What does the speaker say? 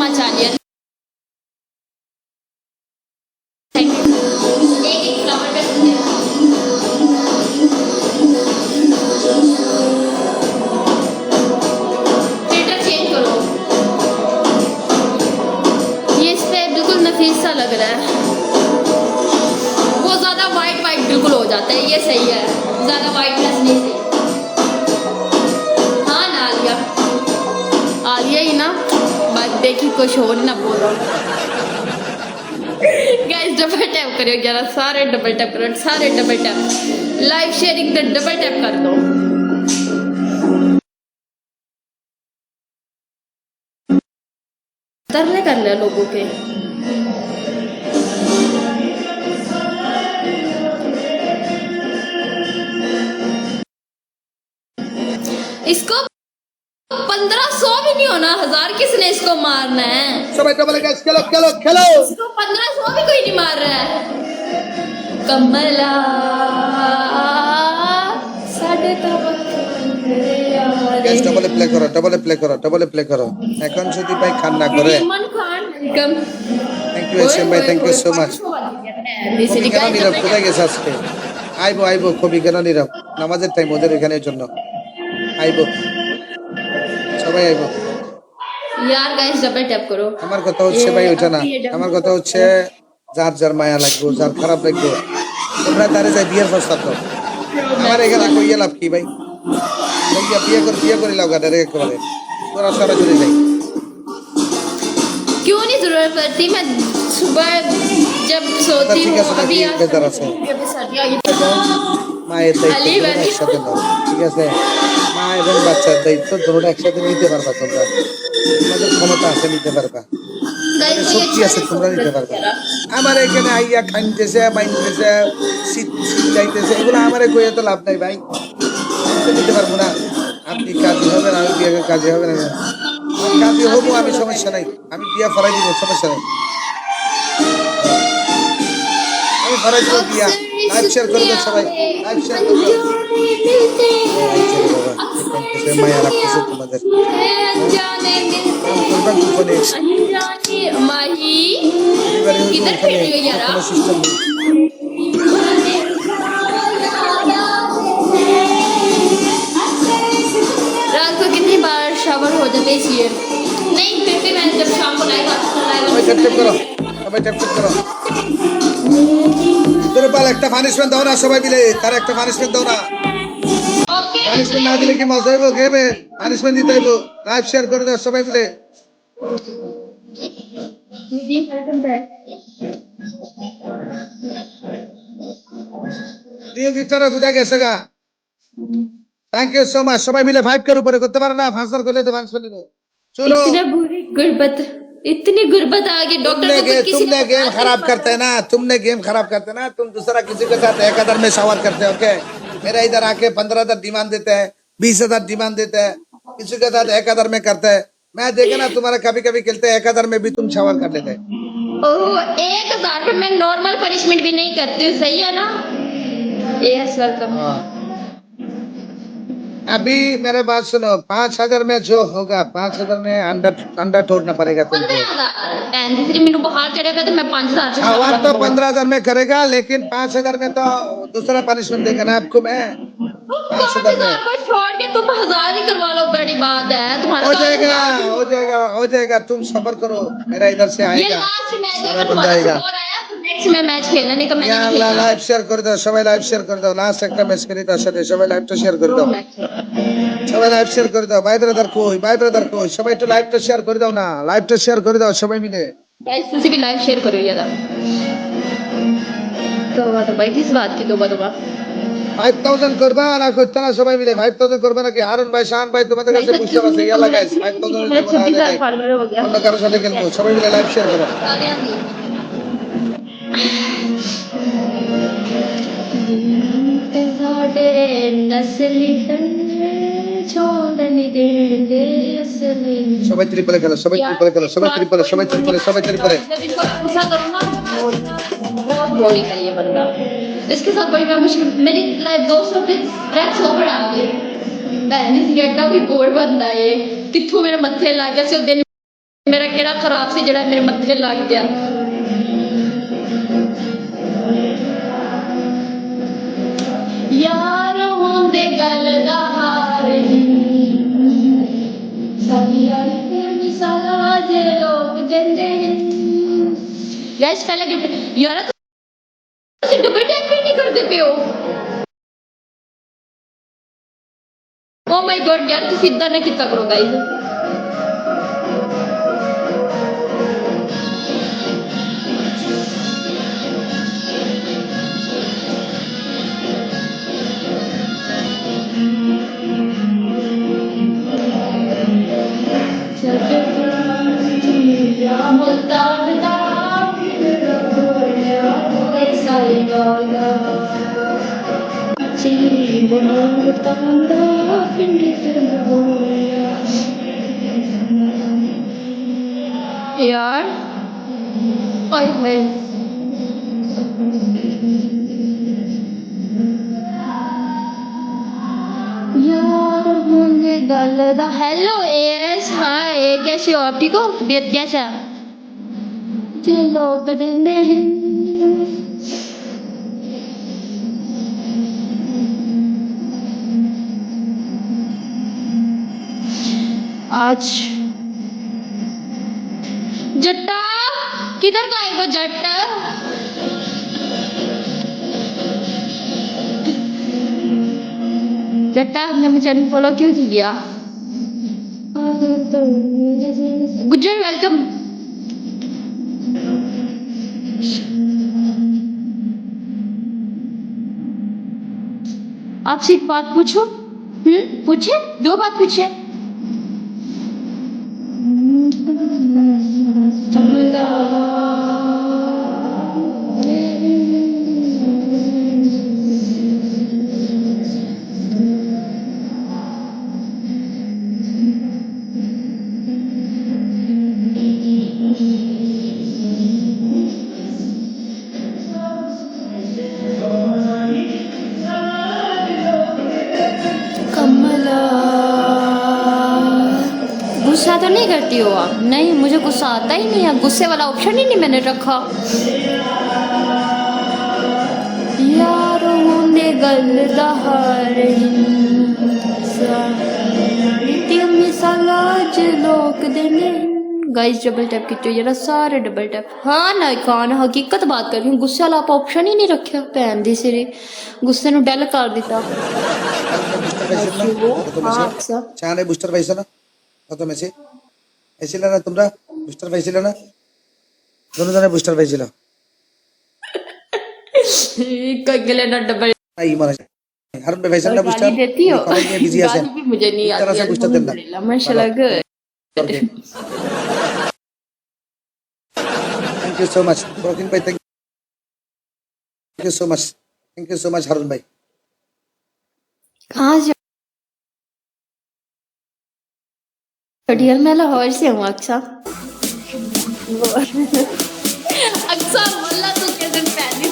Much Alia. Filter change करो, ये इस पे बिल्कुल नफीस सा लग रहा है। वो ज्यादा वाइट वाइट बिल्कुल हो जाता है, ये सही है, ज्यादा वाइटनेस नहीं सही। हाँ ना आलिया, आलिया ही ना, बात देखी कुछ और ना बोल रहा। गाइस डबल टैप करो जरा, सारे डबल टैप करो, सारे डबल टैप, लाइव शेयरिंग पे डबल टैप कर दो। तरले कर ले लोगों के। इसको 1500 भी नहीं होना, 1000 किसने इसको मारना है। सब डबल गैस खेलो खेलो खेलो। इसको 1500 भी कोई नहीं मार रहा है। कमला साढ़े गैस डबल प्ले करो, डबल प्ले करो, डबल प्ले करो। এখন যদি ভাই খান না করে। ইমন খান কম। থ্যাংক ইউ এসএম ভাই, থ্যাংক ইউ সো মাচ। কবি কেন নীরব কোথায় গেছে আজকে? আইবো আইবো, কবি কেন নীরব? নামাজের টাইম ওদের এখানের জন্য আইবো, সবাই আইবো। यार गाइस डबल टैप करो। আমার কথা হচ্ছে ভাই ওটা না, আমার কথা হচ্ছে যার যার মায়া লাগবে, যার খারাপ লাগবে, তোমরা তারে যাই বিয়ের প্রস্তাব দাও। আমার এখানে কইয়া লাভ কি ভাই? ভাইয়া বিয়ে করে লাও গাড়ি একেবারে, তোরা সরাসরি যাই। क्यों नहीं जरूरत पड़ती, मैं सुबह जब सोती हूँ अभी মায়ের দায়িত্ব একসাথে নাও, ঠিক আছে? মা এবং বাচ্চার দায়িত্ব দুটোটা একসাথে নিতে পারবা তোমরা, তোমাদের ক্ষমতা আছে, নিতে পারবা, শক্তি আছে, তোমরা নিতে পারবা। আমার এখানে আইয়া খাইতেছে মাইনতেছে যাইতেছে, এগুলো আমার কইয়া তো লাভ নাই ভাই, নিতে পারবো না। আপনি কাজী হবেন, আমি বিয়ে কাজী হবেন, কাজী হবো আমি, সমস্যা নাই, আমি বিয়া ফরাই দিব, সমস্যা নাই, আমি ফরাই দিব বিয়া। লাইভ শেয়ার করে দাও সবাই, লাইভ শেয়ার করে দাও। মায়া রাখতেছে তোমাদের माही किधर खेल रही हो यार आप? सिस्टम रात को कितनी बार शावर हो जाते हैं इसलिए नहीं, फिर भी मैं जब शाम को लाइव आता हूँ, टैप टैप करो, সবাই ট্যাপ ট্যাপ করো। তোর পাল একটা পানিশমেন্ট দাও না সবাই মিলে, তার একটা পানিশমেন্ট দাও না। পানিশমেন্ট না দিলে কি মজা হইব গেমে? পানিশমেন্ট দিতে হইব। লাইভ শেয়ার করে দাও সবাই মিলে। প্রিয় ভিক্টর বুঝা গেছে গা। Thank you so much. সবাই মিলে 5 के ऊपर করতে পারে না, 5 করলে তো পানিশমেন্ট দিবে। চলো, इतना बुरी गुर्बत, इतनी गुर्बत आ गई डॉक्टर को किसी तुमने गेम खराब करते है ना, तुमने गेम खराब करते है ना, तुम दूसरा किसी के साथ 1000 में शावर करते हो, ओके? मेरा इधर आके 15,000 डिमांड देते हैं, 20,000 डिमांड देते हैं, किसी के साथ 1000 में करते हैं। मैं देखे ना तुम्हारा कभी कभी खेलते 1000 में भी तुम शावर कर लेते हैं। ओह 1000 पे मैं नॉर्मल पनिशमेंट भी नहीं करती हूँ, सही है ना? Yes welcome. अभी मेरे बात सुनो, 5,000 में जो होगा 5,000 में अंडा तोड़ना पड़ेगा तुमको। 15,000 मेनू बुखार चढ़ेगा तो मैं 5,000 से आवाज तो 15,000 में करेगा, लेकिन 5,000 में तो दूसरा पनिशमेंट देगा ना आपको मैं। 5,000 में छोड़ के तुम 1000 ही करवा लो, बड़ी बात है तुम्हारा। हो जाएगा हो जाएगा हो जाएगा, तुम सबर करो, मेरा इधर से ये आएगा, लास्ट मैच सारा है, बंदा आएगा। नेक्स्ट में मैच खेलना नहीं तो मैं नहीं खेलना। लाइव शेयर कर दो সবাই, লাইভ শেয়ার করে দাও। লাস্ট একটা ম্যাচ খেলি তার সাথে, সবাই লাইভটা শেয়ার করে দাও, সবাই লাইভ শেয়ার করে দাও। ভাই ব্রাদার কই, ভাই ব্রাদার কই, সবাই একটু লাইভটা শেয়ার করে দাও না, লাইভটা শেয়ার করে দাও সবাই মিলে। गाइस तुसी भी लाइव शेयर करो यार। तो भाई किस बात की तोबा तोबा? 5000 করবা না করতে না সবাই মিলে? 5000 করবে নাকি? হারুন ভাই, শান ভাই, তোমাদের কাছে বুঝতে পারছি, ইয়ালা গাইস 5000 मेरा 26,000 फॉलोअर हो गया। অন্য কারোর সাথে খেলবো, সবাই মিলে লাইভ শেয়ার করো। সবাই ত্রিপলে খেলো, সবাই ত্রিপলে খেলো, সবাই ত্রিপলে, সবাই ত্রিপলে, সবাই ত্রিপলে। बहुत बोरिंग है ये बंदा। इसके साथ बड़ी मैं मुश्किल, मेरी लाइफ 200 पे ट्रैक्स ओवर आ गए। मैं नहीं एडा कोई बोर बंदा है, किथों मेरे मत्थे लग गया से दिन मेरा केड़ा खराब सी जड़ा मेरे मत्थे लग गया। यार होंदे गल दा हार साडी यारी ते मिसाला जे लोग देंदे। गैस पहले गिफ्ट यार तुसी डबल टैप भी नहीं करदे पे हो। ओ माय गॉड यार तुसी इदां ना किता करो गाइस। यार ओए होए यार होंगे गल दा हेलो एस हाय कैसे हो आप ठीक हो तबीयत कैसा है चलो बदलने हैं आज जट्टा किधर गए वो जट्टा जट्टा आपने मुझे अनफॉलो क्यों किया गुज्जर वेलकम आपसे एक बात पूछो पूछे दो बात पूछे कमला गुस्सा तो नहीं करती हो आप नहीं मुझे गुस्सा आता ही नहीं है गुस्से वाला ऑप्शन ही नहीं मैंने रखा यार होंदे गल दा हार मिसाला च लोग देने गाइस डबल टैप कीते जरा सारे डबल टैप हाँ ना खान हकीकत बात कर रही हूँ गुस्से वाला आप ऑप्शन ही नहीं रखा भैन दी सिरे गुस्से नु डल कर दिता चाने बूस्टर पैसा ना কত মেসে এসেছিল না তোমরা বুস্টার পাইছিল না दोनों जने बूस्टर পাইছিল कगले ना डबल आई मारा हारून पे पैसा ना बूस्टर देती हो कमेंट में बिजी আছে भी मुझे नहीं आती तरह से बूस्टर देना माशाल्लाह good thank you so much broken भाई थैंक यू सो मच हारून भाई कहाँ से डियर मैं लाहौर से हूँ अक्सा अक्सा